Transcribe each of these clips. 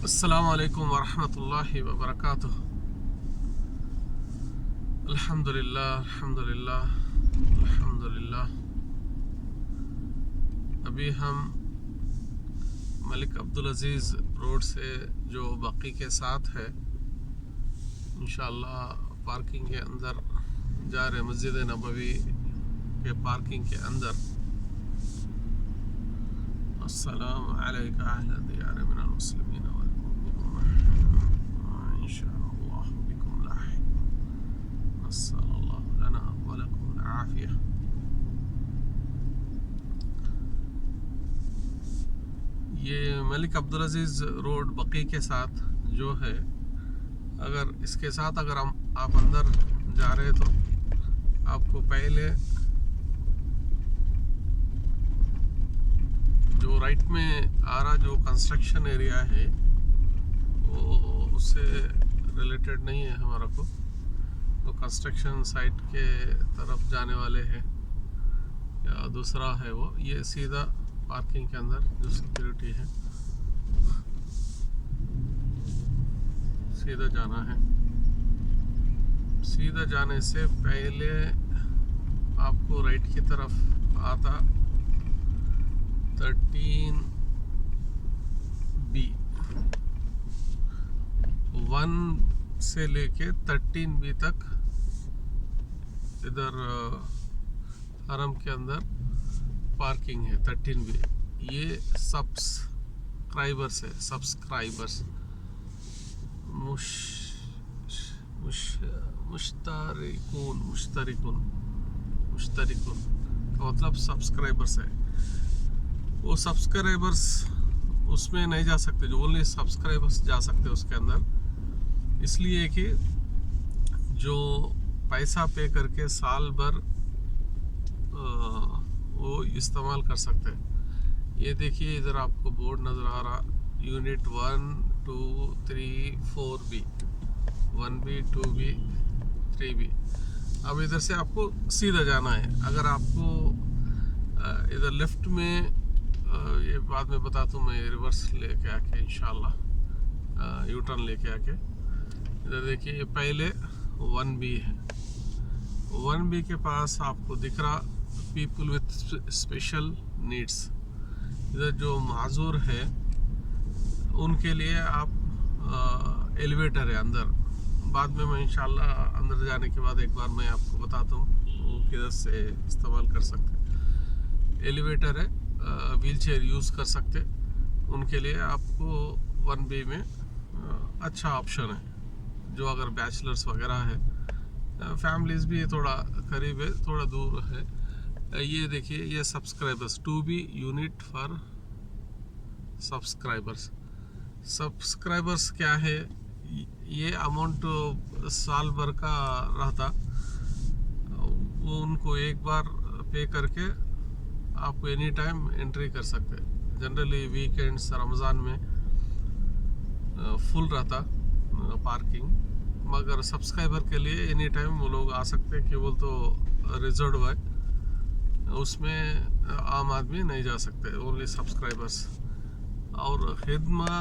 अस्सलामु अलैकुम वरहमतुल्लाहि वबरकातुह। अल्हम्दुलिल्लाह अल्हम्दुलिल्लाह अल्हम्दुलिल्लाह। अभी हम मलिक अब्दुल अज़ीज़ रोड से जो बकी के साथ है, इंशाअल्लाह पार्किंग के अंदर जा रहे, मस्जिद नबवी के पार्किंग के अंदर। अस्सलामु अलैका अहला दियार मिनल मुस्लिमीन वल मुमिनीन इंशाअल्लाह बिकुम लाहिक नस्सल्लाहु लना व लकुम आफिया। ये मलिक अब्दुल अज़ीज़ रोड बकी के साथ जो है, अगर इसके साथ अगर आप अंदर जा रहे तो आपको पहले जो राइट में आ रहा जो कंस्ट्रक्शन एरिया है वो उससे रिलेटेड नहीं है हमारा को, तो कंस्ट्रक्शन साइट के तरफ जाने वाले हैं या दूसरा है वो। ये सीधा पार्किंग के अंदर जो सिक्योरिटी है सीधा जाना है। सीधा जाने से पहले आपको राइट की तरफ आता 13B 1 से लेके 13B तक इधर हरम के अंदर पार्किंग है। 13B ये सब्सक्राइबर्स है, सब्सक्राइबर्स मुश्तरिकून मुश्तरिकून मुश्तरिकून का मतलब सब्सक्राइबर्स है। वो सब्सक्राइबर्स उसमें नहीं जा सकते, जो ओनली सब्सक्राइबर्स जा सकते हैं उसके अंदर, इसलिए कि जो पैसा पे करके साल भर वो इस्तेमाल कर सकते हैं। ये देखिए इधर आपको बोर्ड नज़र आ रहा, unit 1 2 3 4B 1B 2B 3B। अब इधर से आपको सीधा जाना है। अगर आपको इधर लेफ्ट में ये बाद में बताता हूँ मैं, रिवर्स लेके आके इंशाल्लाह यू टर्न लेके आके इधर देखिए ये पहले 1B है। 1B के पास आपको दिख रहा पीपल विथ स्पेशल नीड्स। इधर जो माजूर है उनके लिए आप एलिवेटर है अंदर, बाद में मैं इंशाल्लाह अंदर जाने के बाद एक बार मैं आपको बताता हूँ वो किधर से इस्तेमाल कर सकते। एलिवेटर है, व्हील चेयर यूज़ कर सकते, उनके लिए आपको 1B में अच्छा ऑप्शन है। जो अगर बैचलर्स वगैरह है, फैमिलीज भी थोड़ा करीब है थोड़ा दूर है। ये देखिए ये subscribers 2B unit for subscribers. Subscribers क्या है, ये अमाउंट साल भर का रहता, वो उनको एक बार पे करके आपको एनी टाइम एंट्री कर सकते हैं। जनरली वीकेंड्स रमज़ान में फुल रहता पार्किंग, मगर सब्सक्राइबर के लिए एनी टाइम वो लोग आ सकते हैं। केवल तो रिजर्व है, उसमें आम आदमी नहीं जा सकते, ओनली सब्सक्राइबर्स। और खिदमा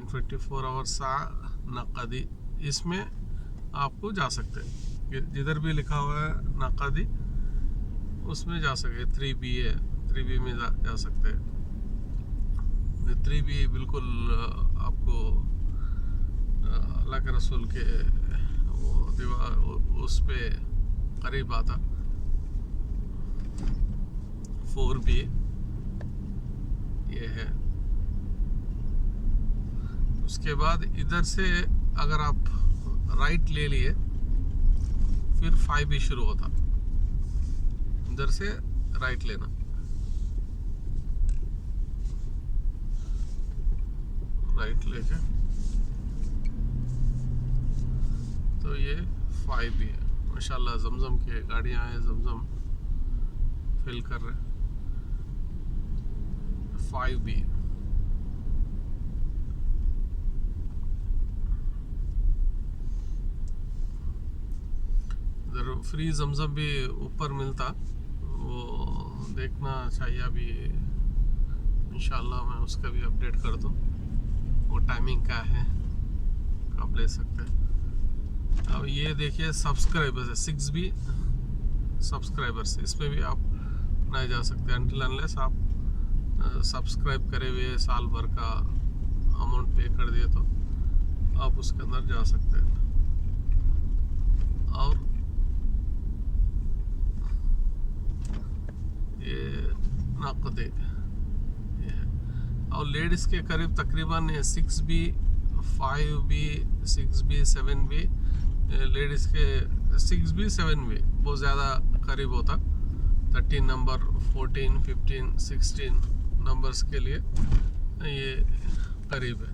24 आवर्स नक़दी, इसमें आपको जा सकते हैं। जिधर भी लिखा हुआ है नक़दी उसमें जा सके। 3B है, 3B में जा सकते हैं। 3B बिल्कुल आपको अल्लाह के रसूल के वो दीवार उस पे करीब आता। 4B ये है। उसके बाद इधर से अगर आप राइट ले लिए फिर 5B शुरू होता, इधर से राइट लेना। राइट लेके तो ये 5B है। माशाल्लाह जमजम के गाड़ियाँ हैं, जमजम फिल कर रहे। 5B इधर फ्री जमजम भी ऊपर मिलता, वो देखना चाहिए। अभी इंशाल्लाह मैं उसका भी अपडेट कर दूँ, वो टाइमिंग क्या है, कब ले सकते हैं। अब ये देखिए सब्सक्राइबर्स है 6B सब्सक्राइबर्स, इसमें भी आप नहीं जा सकते अनटिल अनलेस आप सब्सक्राइब करे हुए साल भर का अमाउंट पे कर दिए तो आप उसके अंदर जा सकते हैं। और ये नकदे और लेडीज़ के करीब तकरीबन 6B 5B 6B 7B, ladies के 6B 7B बहुत ज़्यादा करीब होता, 13 नंबर 14 15 16 नंबर्स के लिए ये करीब है।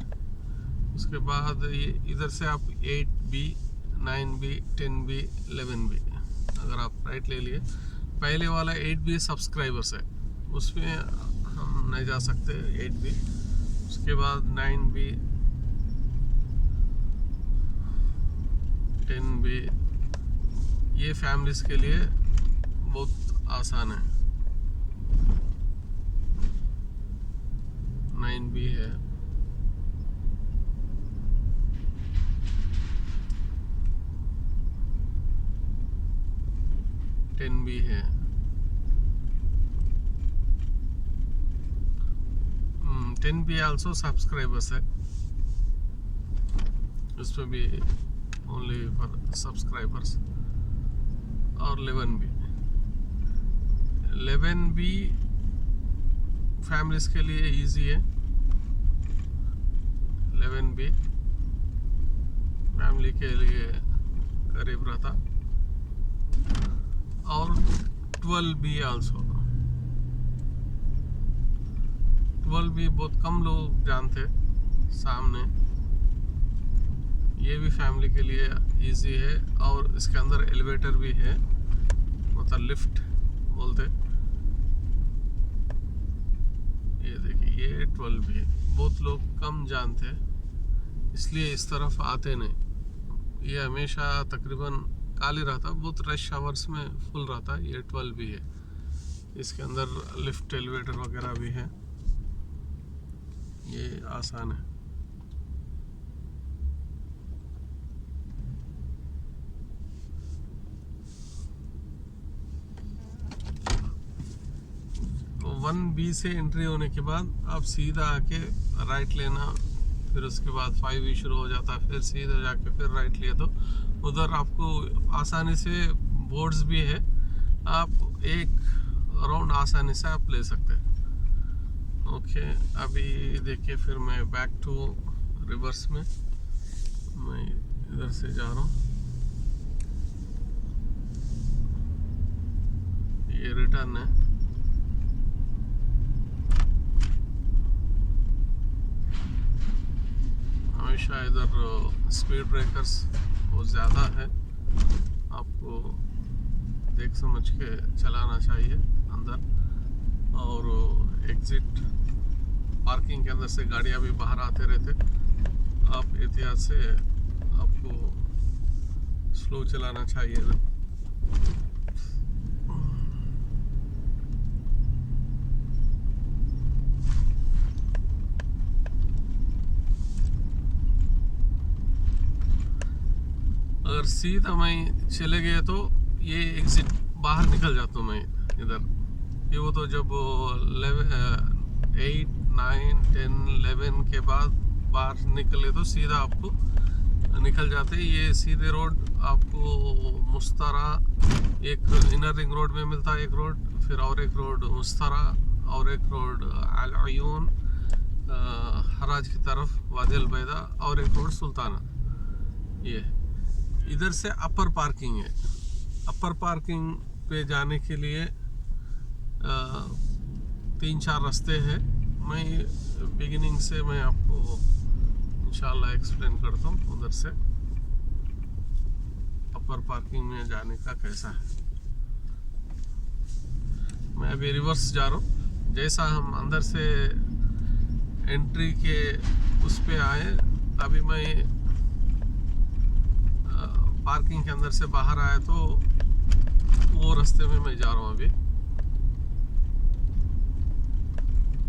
उसके बाद ये इधर से आप 8B 9B 10B 11B, अगर आप राइट ले लिए, पहले वाला 8B सब्सक्राइबर्स है, उसमें हम नहीं जा सकते 8B। उसके बाद 9B 10B, ये फैमिलीज के लिए बहुत आसान है। 9B है, भी है, 10B आल्सो सब्सक्राइबर्स है, उसमें भी ओनली फॉर सब्सक्राइबर्स। और 11B फैमिलीज के लिए इजी है, 11B फैमिली के लिए करीब रहता। और 12B आल्सो, 12B बहुत कम लोग जानते सामने, ये भी फैमिली के लिए इजी है। और इसके अंदर एलिवेटर भी है, मतलब लिफ्ट बोलते। ये देखिए ये 12B है, बहुत लोग कम जानते इसलिए इस तरफ आते नहीं। ये हमेशा तकरीबन खाली रहता, बहुत रश आवर्स में फुल रहता। ये 12B है, इसके अंदर लिफ्ट एलिवेटर वगैरह भी है, ये आसान है। तो 1B से एंट्री होने के बाद आप सीधा आके राइट लेना, फिर उसके बाद 5B शुरू हो जाता है, फिर सीधा जाके फिर राइट लिए तो उधर आपको आसानी से बोर्ड्स भी है, आप एक राउंड आसानी से आप ले सकते हैं। ओके, अभी देखिए फिर मैं बैक टू रिवर्स में मैं इधर से जा रहा हूँ। ये रिटर्न है, हमेशा इधर स्पीड ब्रेकर्स बहुत ज़्यादा है, आपको देख समझ के चलाना चाहिए अंदर। और एग्जिट पार्किंग के अंदर से गाड़ियाँ भी बाहर आते रहते, आप एहतियात से आपको स्लो चलाना चाहिए। अगर सीधा मैं चले गए तो ये एग्जिट बाहर निकल जाता हूँ मैं इधर। ये वो तो जब 8 9 10 11 के बाद बाहर निकले तो सीधा आपको निकल जाते। ये सीधे रोड आपको मुस्तरा एक इनर रिंग रोड में मिलता है, एक रोड, फिर और एक रोड मुस्तरा, और एक रोड अल अयून हराज की तरफ वादी अल बैदा, और एक रोड सुल्ताना। ये इधर से अपर पार्किंग है। अपर पार्किंग पे जाने के लिए 3-4 रास्ते हैं। मैं बिगिनिंग से मैं आपको इंशाल्लाह एक्सप्लेन करता हूँ उधर से अपर पार्किंग में जाने का कैसा है। मैं अभी रिवर्स जा रहा हूँ। जैसा हम अंदर से एंट्री के उस पे आए, अभी मैं पार्किंग के अंदर से बाहर आया तो वो रास्ते में मैं जा रहा हूँ। अभी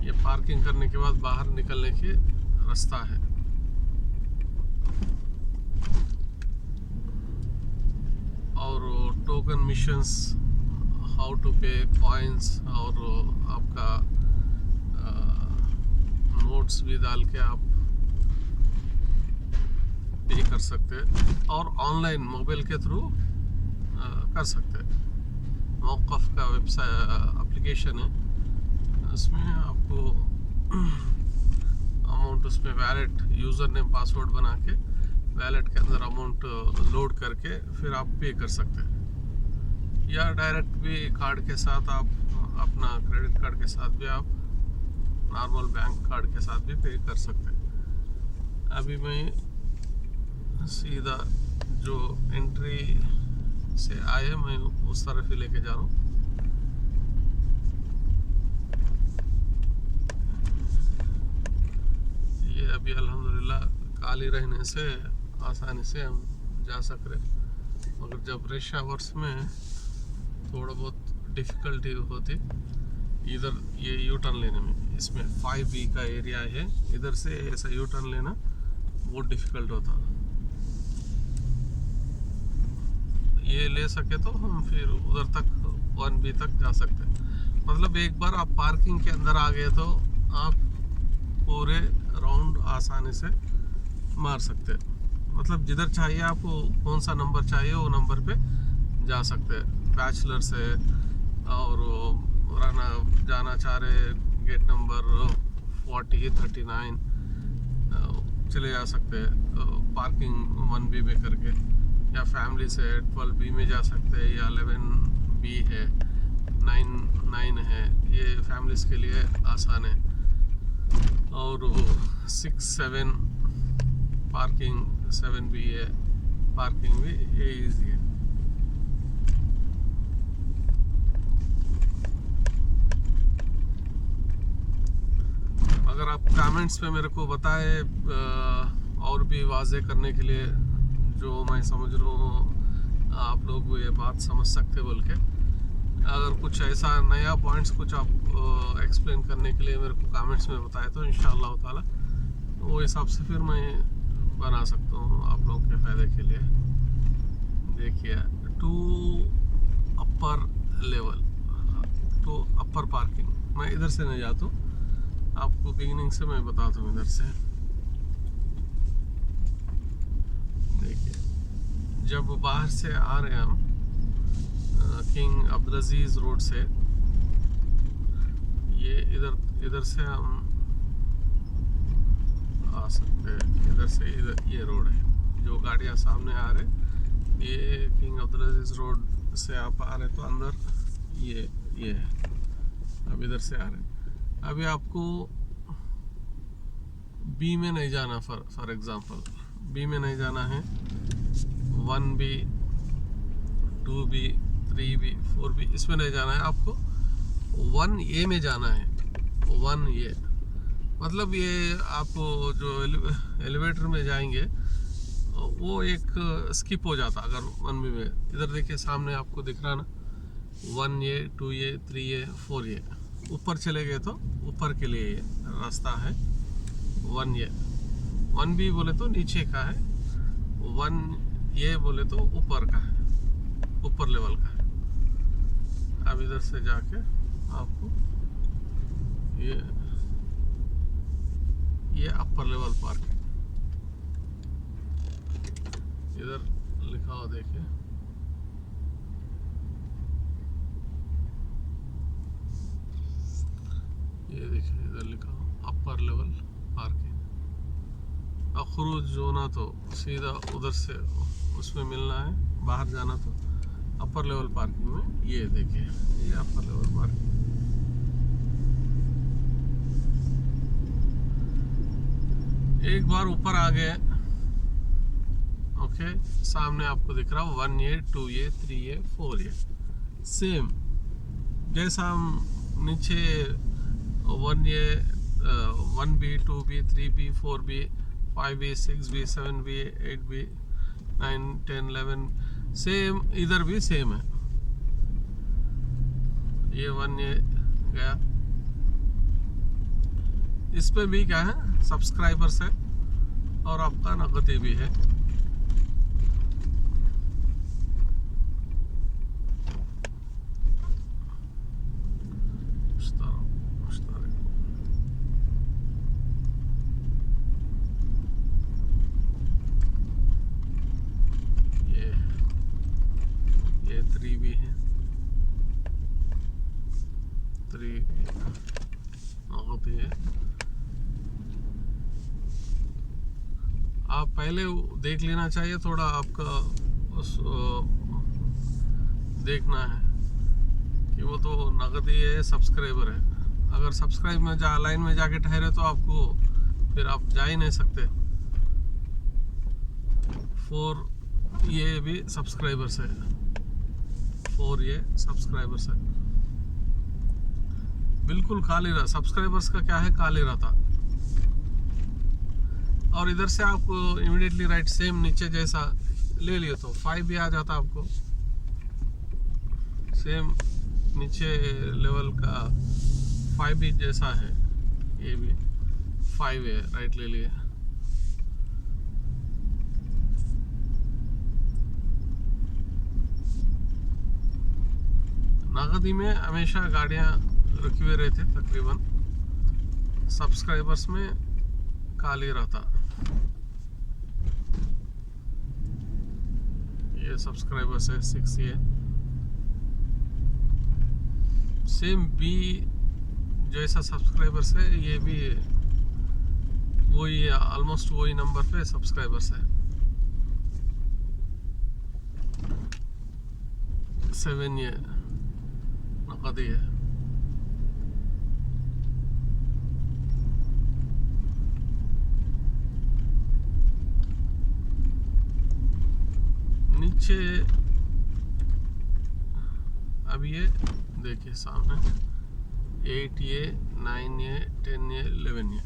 ये पार्किंग करने के बाद बाहर निकलने के रास्ता है। और टोकन मिशंस, हाउ टू पे, कॉइन्स और आपका नोट्स भी डाल के आप पे कर सकते हैं और ऑनलाइन मोबाइल के थ्रू कर सकते हैं। मौक़फ़ का वेबसाइट एप्लीकेशन है, उसमें आपको अमाउंट उसमें वैलेट यूज़र नेम पासवर्ड बना के वैलेट के अंदर अमाउंट लोड करके फिर आप पे कर सकते हैं, या डायरेक्ट भी कार्ड के साथ आप अपना क्रेडिट कार्ड के साथ भी आप नॉर्मल बैंक कार्ड के साथ भी पे कर सकते हैं। अभी मैं सीधा जो एंट्री से आए मैं उस तरफ ही लेके जा रहा हूँ। ये अभी अल्हम्दुलिल्लाह खाली रहने से आसानी से हम जा सक रहे, मगर जब रश आवर्स में थोड़ा बहुत डिफ़िकल्टी होती इधर ये यू टर्न लेने में। इसमें 5B का एरिया है, इधर से ऐसा यू टर्न लेना बहुत डिफ़िकल्ट होता। ये ले सके तो हम फिर उधर तक 1B तक जा सकते हैं। मतलब एक बार आप पार्किंग के अंदर आ गए तो आप पूरे राउंड आसानी से मार सकते हैं। मतलब जिधर चाहिए आपको कौन सा नंबर चाहिए वो नंबर पे जा सकते हैं। बैचलर से और रहना जाना चाह रहे गेट नंबर 40, 39 चले जा सकते हैं पार्किंग 1B में करके, या फैमिली से 12B में जा सकते हैं, या 11B है, 9 है, ये फैमिलीज के लिए आसान है। और 6, 7 पार्किंग 7B है, पार्किंग भी ये ईजी है। अगर आप कमेंट्स पे मेरे को बताए और भी वाज़े करने के लिए जो मैं समझ रहा हूँ आप लोग ये बात समझ सकते बोल के, अगर कुछ ऐसा नया पॉइंट्स कुछ आप एक्सप्लेन करने के लिए मेरे को कमेंट्स में बताए तो इंशाअल्लाह ताला वो हिसाब से फिर मैं बना सकता हूँ आप लोगों के फ़ायदे के लिए। देखिए, टू अपर पार्किंग, मैं इधर से नहीं जाता हूँ, आपको बिगिनिंग से मैं बताता हूँ इधर से। देखिए, जब बाहर से आ रहे हैं हम किंग अब्दुल रोड से, ये इधर से हम आ सकते हैं। इधर से इधर ये रोड है, जो गाड़ियाँ सामने आ रहे, ये किंग अब्दुल रोड से आप आ रहे तो अंदर ये है। अब इधर से आ रहे, अभी आपको B में नहीं जाना, फॉर एग्जांपल B में नहीं जाना है, 1B, 2B, 3B, 4B इसमें नहीं जाना है, आपको 1A में जाना है। 1A मतलब ये आप जो एलिवेटर में जाएंगे वो एक स्किप हो जाता अगर 1B में। इधर देखिए सामने आपको दिख रहा ना, 1A, 2A, 3A, 4A, ऊपर चले गए तो ऊपर के लिए ये रास्ता है 1A। 1B बोले तो नीचे का है, 1A बोले तो ऊपर का है, ऊपर लेवल का है। अब इधर से जाके आपको ये अपर लेवल पार्किंग इधर लिखा हुआ देखिए, ये देखिए इधर लिखा हुआ अपर लेवल पार्किंग। अखरूज जो ना तो सीधा उधर से उसमें मिलना है, बाहर जाना तो अपर लेवल पार्किंग में। ये देखिए ये अपर लेवल पार्किंग। एक बार ऊपर आ गए, ओके, सामने आपको दिख रहा है 1A, 2A, 3A, 4A, same जैसा हम नीचे 1A, 1B, 2B, 3B, 4B, 5B, 6B, 7B, 8B, 9, 10, 11 same, इधर भी सेम है। ये 1A गया, इस पे भी क्या है, सब्सक्राइबर्स है और आपका नगदी भी है। ये 3 भी है, 3 नगदी है। आप पहले देख लेना चाहिए, थोड़ा आपका उस देखना है कि वो तो नगदी है, सब्सक्राइबर है। अगर सब्सक्राइब में लाइन में जाके ठहरे तो आपको फिर आप जा ही नहीं सकते। 4 ये भी सब्सक्राइबर्स है, 4 ये सब्सक्राइबर्स है। बिल्कुल खाली रहा, सब्सक्राइबर्स का क्या है, खाली रहता। और इधर से आप इमीडिएटली राइट सेम नीचे जैसा ले लिए तो 5 भी आ जाता आपको। सेम नीचे लेवल का 5 भी जैसा है, ये भी 5 है, राइट ले लिए। नगदी में हमेशा गाड़ियां रखी हुए रहते तकरीबन, सब्सक्राइबर्स में खाली रहता। ये सब्सक्राइबर्स है 6 ये। सेम बी जैसा सब्सक्राइबर्स है, ये भी वही ऑलमोस्ट वही नंबर पे सब्सक्राइबर्स है। 7 ये नगदी है। नीचे अब ये देखिए सामने 8 ये 9 ये 10 ये 11 ये।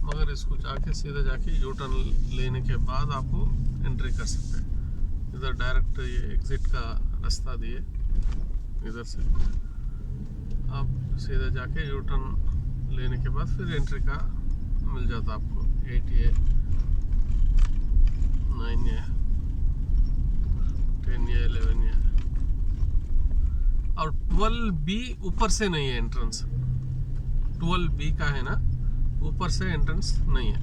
मगर इसको जाके सीधा जाके यू टर्न लेने के बाद आपको एंट्री कर सकते हैं। इधर डायरेक्ट ये एग्जिट का रास्ता दिए, इधर से आप सीधा जाके यू टर्न लेने के बाद फिर एंट्री का मिल जाता आपको। 8 ये 9 ये 10 ये 11 ये। और 12 बी ऊपर से नहीं है एंट्रेंस, 12 बी का है ना, ऊपर से एंट्रेंस नहीं है।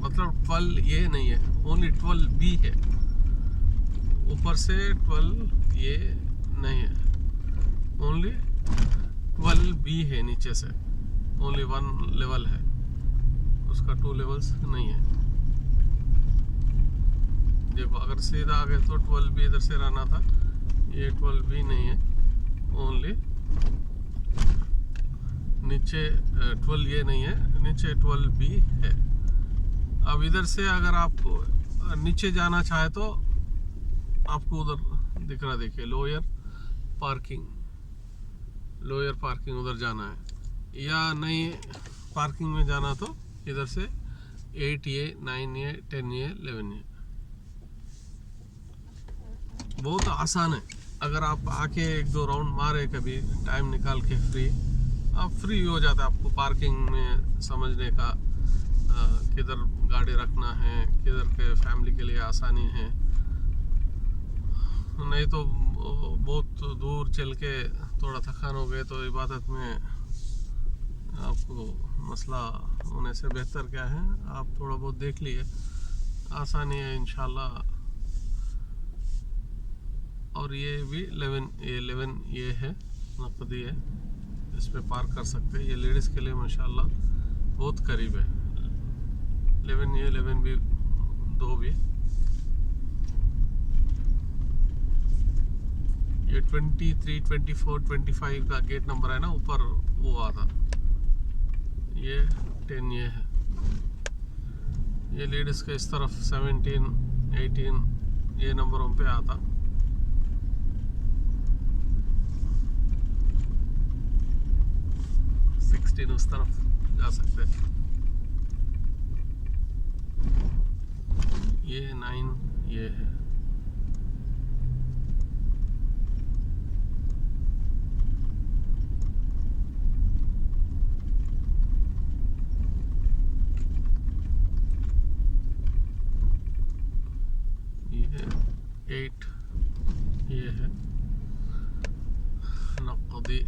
मतलब 12 ये नहीं है, ओनली 12 बी है। ऊपर से 12 ये नहीं है, ओनली 12 बी है। नीचे से ओनली 1 लेवल है उसका, 2 लेवल्स नहीं है। देखो अगर सीधा आ गए तो 12 बी इधर से रहना था, ये 12 बी नहीं है, ओनली नीचे 12 ये नहीं है, नीचे 12 बी है। अब इधर से अगर आप नीचे जाना चाहे तो आपको उधर दिख रहा, देखिए लोअर पार्किंग उधर जाना है। या नहीं पार्किंग में जाना तो इधर से 8 ये 9 ये 10 ये 11 ये। बहुत आसान है। अगर आप आके 1-2 राउंड मारे कभी टाइम निकाल के आप फ्री हो जाता है। आपको पार्किंग में समझने का, किधर गाड़ी रखना है, किधर के फैमिली के लिए आसानी है। नहीं तो बहुत दूर चल के थोड़ा थकान हो गए तो इबादत में आपको मसला होने से बेहतर क्या है, आप थोड़ा बहुत देख लिए, आसानी है इंशाल्लाह। और ये भी 11 ये है, नकदी है, इस पे पार्क कर सकते हैं। ये लेडीज़ के लिए माशाल्लाह बहुत करीब है। 11 ये 11 भी 2 भी। ये 23, 24, 25 का गेट नंबर है ना, ऊपर वो आता। ये 10 ये है। ये लेडीज़ के इस तरफ 17, 18 ये नंबरों पे आता। उस तरफ जा सकते हैं। ये 9 ये है। नक़दी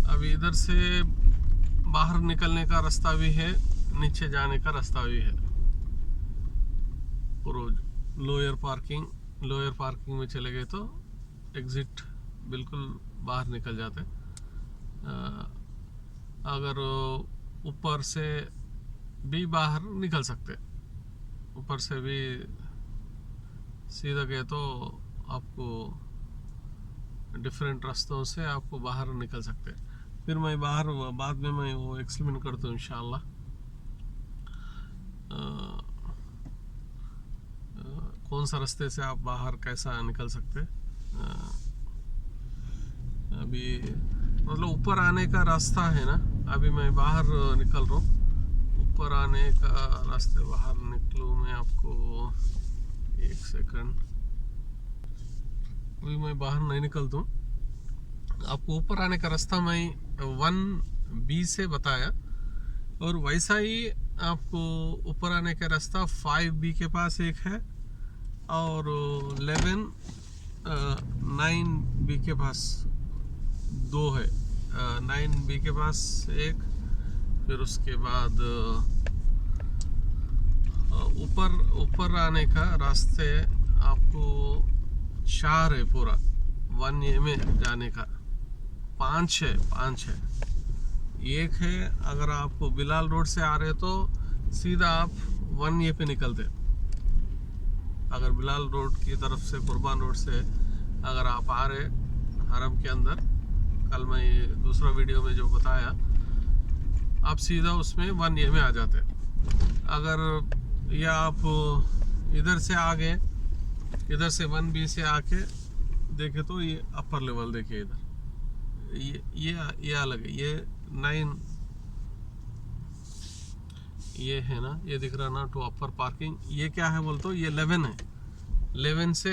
अभी इधर से बाहर निकलने का रास्ता भी है, नीचे जाने का रास्ता भी है। लोअर पार्किंग में चले गए तो एग्जिट बिल्कुल बाहर निकल जाते। अगर ऊपर से भी बाहर निकल सकते, ऊपर से भी सीधा गए तो आपको डिफरेंट रास्तों से आपको बाहर निकल सकते। फिर मैं बाहर बाद में मैं वो एक्सप्लेन करता हूँ इंशाल्लाह। कौन सा रास्ते से आप बाहर कैसा निकल सकते। अभी मतलब ऊपर आने का रास्ता है ना, अभी मैं बाहर निकल रहा हूँ। ऊपर आने का रास्ते बाहर निकलूँ मैं, आपको एक सेकंड, अभी मैं बाहर नहीं निकलता हूँ। आपको ऊपर आने का रास्ता मैं 1B से बताया, और वैसा ही आपको ऊपर आने का रास्ता 5B के पास एक है, और 9B के पास दो है। 9B के पास एक, फिर उसके बाद ऊपर आने का रास्ते आपको 4 है पूरा 1A में जाने का। 5 है। एक है अगर आप बिलाल रोड से आ रहे तो सीधा आप 1A पे निकलते। अगर बिलाल रोड की तरफ से, कुर्बान रोड से अगर आप आ रहे हरम के अंदर, कल मैं दूसरा वीडियो में जो बताया, आप सीधा उसमें 1A में आ जाते। अगर या आप इधर से आ गए, इधर से 1B से आके देखे तो ये अपर लेवल देखिए, इधर ये अलग है। ये 9 ये है ना, ये दिख रहा ना, टू अपर पार्किंग। ये क्या है बोल तो ये 11 है। 11 से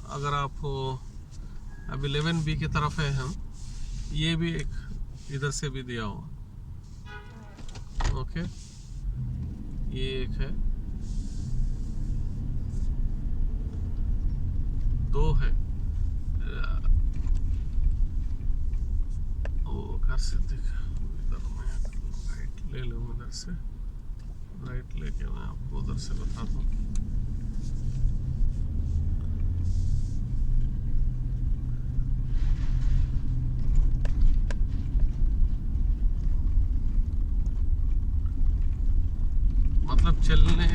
अगर आप अभी 11B की तरफ है हम, ये भी एक इधर से भी दिया हुआ। ओके, ये एक है, 2 है। वो घर से दिख, इधर मैं राइट ले लूँ, इधर से राइट लेके मैं आपको उधर से बताता हूँ। मतलब चलने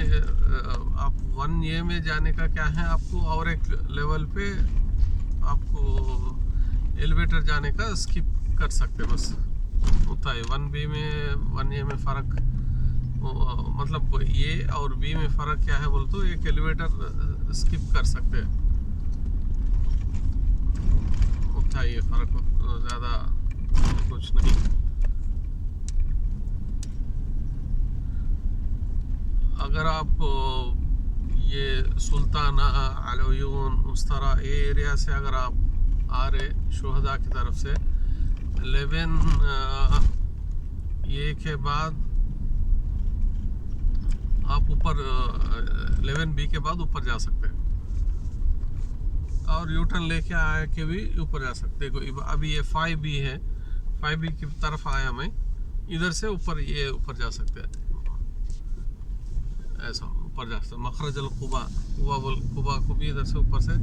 आप 1A में जाने का क्या है, आपको और एक लेवल पे आपको एलिवेटर जाने का स्किप कर सकते बस, होता है। 1B में 1A में फ़र्क, मतलब A और B में फ़र्क क्या है बोल तो एक एलिवेटर स्किप कर सकते हैं, होता है ये फ़र्क, ज़्यादा कुछ नहीं। अगर आप ये सुल्ताना, अलयून, उस तरह ये एरिया से अगर आप आ रहे शोहदा की तरफ से, 11 ये के बाद आप ऊपर 11B के बाद ऊपर जा सकते हैं, और यूटर्न लेके आया के भी ऊपर जा सकते हैं। अभी ये 5B है, 5B की तरफ आया मैं, इधर से ऊपर ये ऊपर जा सकते हैं, ऐसा ऊपर जा सकते। मखरजल कुबा को भी इधर से ऊपर से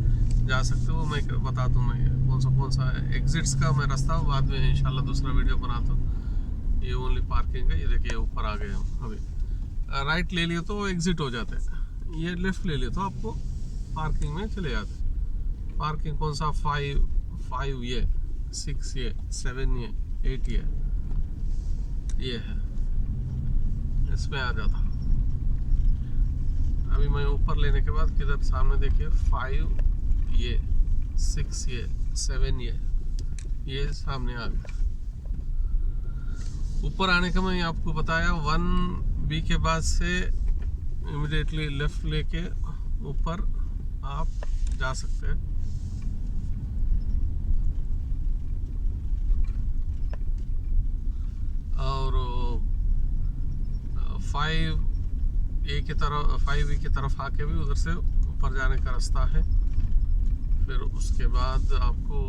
जा सकते हो। मैं बताता हूँ मैं कौन सा एग्जिट्स का मैं रास्ता बाद में इंशाल्लाह दूसरा वीडियो बनाता हूँ। ये ओनली पार्किंग है। ये देखिए ऊपर आ गए हम। अभी राइट ले लिए तो एग्जिट हो जाते हैं, ये लेफ्ट ले लिए तो आपको पार्किंग में चले जाते। पार्किंग कौन सा 5 ये 6 ये 7 ये 8 ये है, इसमें आ जाता। अभी मैं ऊपर लेने के बाद किधर सामने देखिए 5 ये 6 ये 7 ये सामने आ गया। ऊपर आने का मैं आपको बताया 1B के बाद से इमीडिएटली लेफ्ट लेके ऊपर आप जा सकते हैं। और 5A की तरफ आके भी उधर से ऊपर जाने का रास्ता है। फिर उसके बाद आपको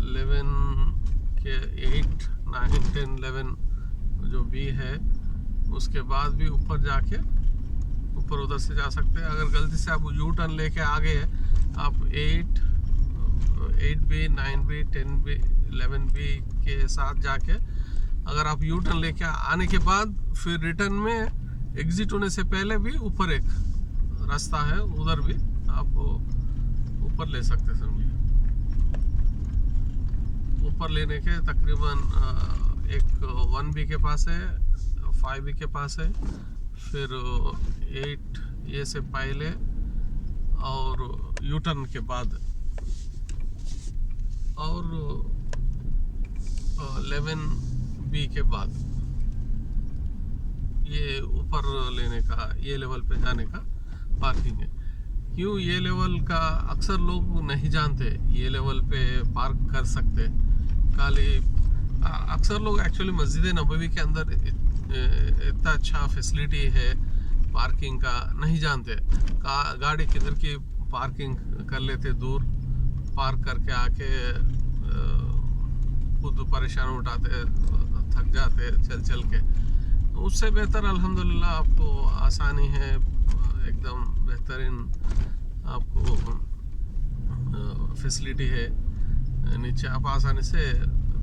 11 के 8, 9, 10, 11 जो बी है उसके बाद भी ऊपर जाके ऊपर उधर से जा सकते हैं। अगर गलती से आप यू टर्न लेके आ गए आप 8B, 9B, 10B, 11B के साथ जाके अगर आप यू टर्न लेके आने के बाद फिर रिटर्न में एग्जिट होने से पहले भी ऊपर एक रास्ता है, उधर भी आप ऊपर ले सकते समझिए। ऊपर लेने के तकरीबन एक 1B के पास है, 5B के पास है, फिर 8A से पहले और यू टर्न के बाद और 11B के बाद ये ऊपर लेने का, ये लेवल पे जाने का पार्किंग है। क्यों ये लेवल का अक्सर लोग नहीं जानते, ये लेवल पे पार्क कर सकते खाली। अक्सर लोग एक्चुअली मस्जिद नबवी के अंदर इतना अच्छा फैसिलिटी है पार्किंग का नहीं जानते। गाड़ी किधर की पार्किंग कर लेते, दूर पार्क करके आके खुद परेशान उठाते, थक जाते चल चल के। उससे बेहतर अल्हम्दुलिल्लाह आपको आसानी है, एकदम बेहतरीन आपको फैसिलिटी है। नीचे आप आसानी से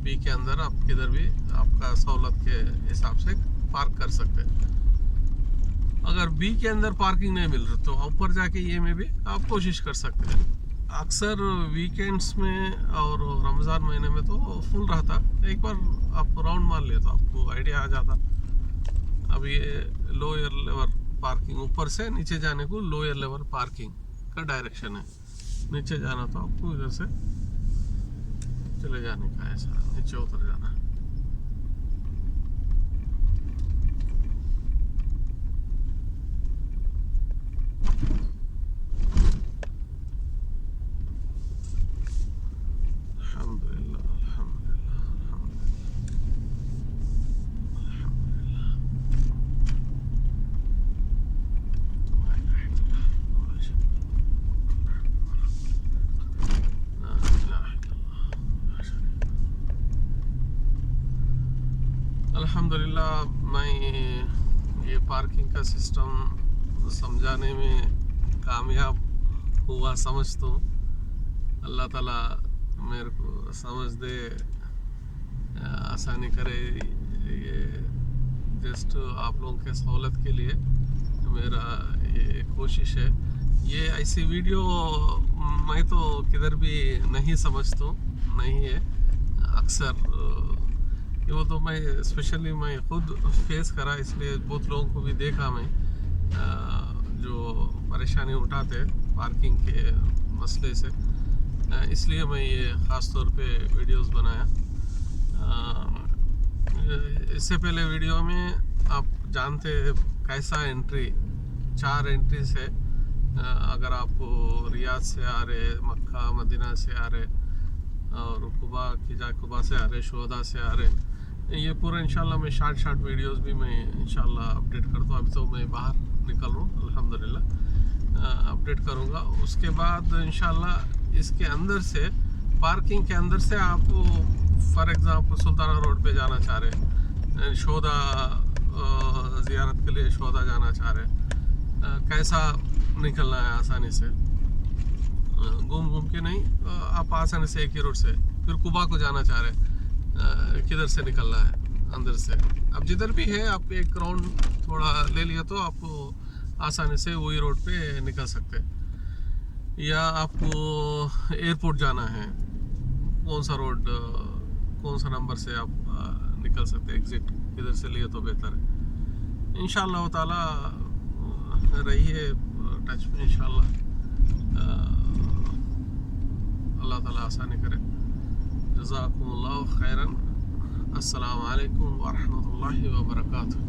बी के अंदर आप किधर भी आपका सहूलत के हिसाब से पार्क कर सकते हैं। अगर बी के अंदर पार्किंग नहीं मिल रही तो ऊपर जाके ये में भी आप कोशिश कर सकते हैं। अक्सर वीकेंड्स में और रमज़ान महीने में तो फुल रहता, एक बार आप राउंड मार लिए तो आपको आइडिया आ जाता। अब ये लोअर लेवल पार्किंग, ऊपर से नीचे जाने को लोअर लेवल पार्किंग का डायरेक्शन है। नीचे जाना तो आपको इधर से चले जाने का, ऐसा नीचे उतर जाना है। अल्हम्दुलिल्लाह मैं ये पार्किंग का सिस्टम समझाने में कामयाब हुआ समझता हूँ। अल्लाह ताला मेरे को समझ दे, आसानी करे। ये जस्ट आप लोगों के सहूलत के लिए मेरा ये कोशिश है। ये ऐसी वीडियो मैं तो किधर भी नहीं समझता हूँ, नहीं है अक्सर। वो तो मैं स्पेशली मैं खुद फेस करा, इसलिए बहुत लोगों को भी देखा मैं जो परेशानी उठाते पार्किंग के मसले से, इसलिए मैं ये ख़ास तौर पे वीडियोस बनाया। इससे पहले वीडियो में आप जानते कैसा एंट्री, 4 एंट्रीज है। अगर आप रियाद से आ रहे, मक्का मदीना से आ रहे और कुबा से आ रहे, शोहदा से आ रहे, ये पूरा इंशाल्लाह मैं शार्ट वीडियोस भी मैं इंशाल्लाह अपडेट करता हूँ। अभी तो मैं बाहर निकल रहा हूँ अल्हम्दुलिल्लाह, अपडेट करूँगा। उसके बाद इंशाल्लाह इसके अंदर से, पार्किंग के अंदर से आप फॉर एग्ज़ाम्पल सुल्ताना रोड पे जाना चाह रहे, शोहदा ज़ियारत के लिए शोहदा जाना चाह रहे, कैसा निकलना है आसानी से, घूम के नहीं, आप आसानी से एक ही रोड से। फिर कुबा को जाना चाह रहे, किधर से निकलना है अंदर से। अब जिधर भी है आप एक राउंड थोड़ा ले लिया तो आपको आसानी से वही रोड पे निकल सकते। या आपको एयरपोर्ट जाना है, कौन सा रोड, कौन सा नंबर से आप निकल सकते, एग्जिट किधर से लिए तो बेहतर है। इंशाअल्लाह ताला रहिए टच में, इंशाअल्लाह अल्लाह ताला आसानी करे। जज़ाकुमुल्लाहु खैरन। अस्सलामु अलैकुम व रहमतुल्लाहि व बरकातुहू।